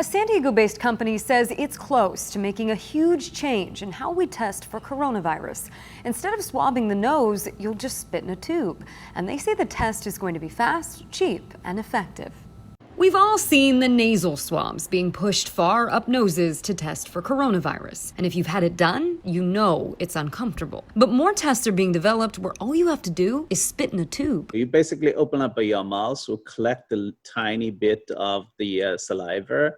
A San Diego-based company says it's close to making a huge change in how we test for coronavirus. Instead of swabbing the nose, you'll just spit in a tube. And they say the test is going to be fast, cheap, and effective. We've all seen the nasal swabs being pushed far up noses to test for coronavirus. And if you've had it done, you know it's uncomfortable. But more tests are being developed where all you have to do is spit in a tube. You basically open up your mouth, will collect the tiny bit of the saliva.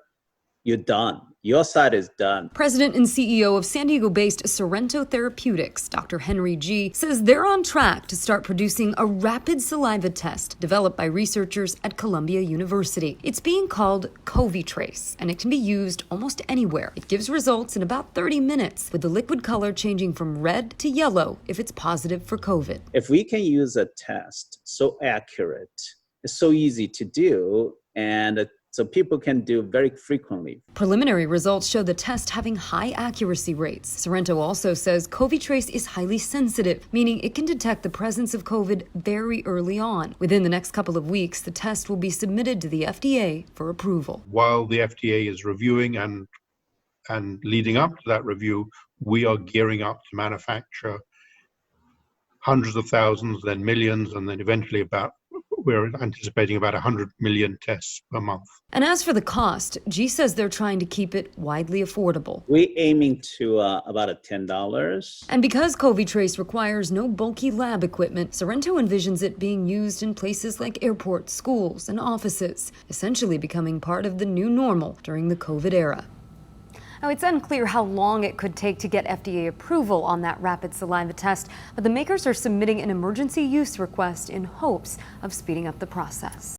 You're done. Your side is done. President and CEO of San Diego-based Sorrento Therapeutics, Dr. Henry G., says they're on track to start producing a rapid saliva test developed by researchers at Columbia University. It's being called CoviTrace, and it can be used almost anywhere. It gives results in about 30 minutes, with the liquid color changing from red to yellow if it's positive for COVID. If we can use a test so accurate, it's so easy to do, and so people can do very frequently. Preliminary results show the test having high accuracy rates. Sorrento also says CoviTrace is highly sensitive, meaning it can detect the presence of COVID very early on. Within the next couple of weeks, the test will be submitted to the FDA for approval. While the FDA is reviewing and leading up to that review, we are gearing up to manufacture hundreds of thousands, then millions, and then eventually we're anticipating about 100 million tests per month. And as for the cost, G says they're trying to keep it widely affordable. We're aiming to about $10. And because CoviTrace requires no bulky lab equipment, Sorrento envisions it being used in places like airports, schools, and offices, essentially becoming part of the new normal during the COVID era. Now, it's unclear how long it could take to get FDA approval on that rapid saliva test, but the makers are submitting an emergency use request in hopes of speeding up the process.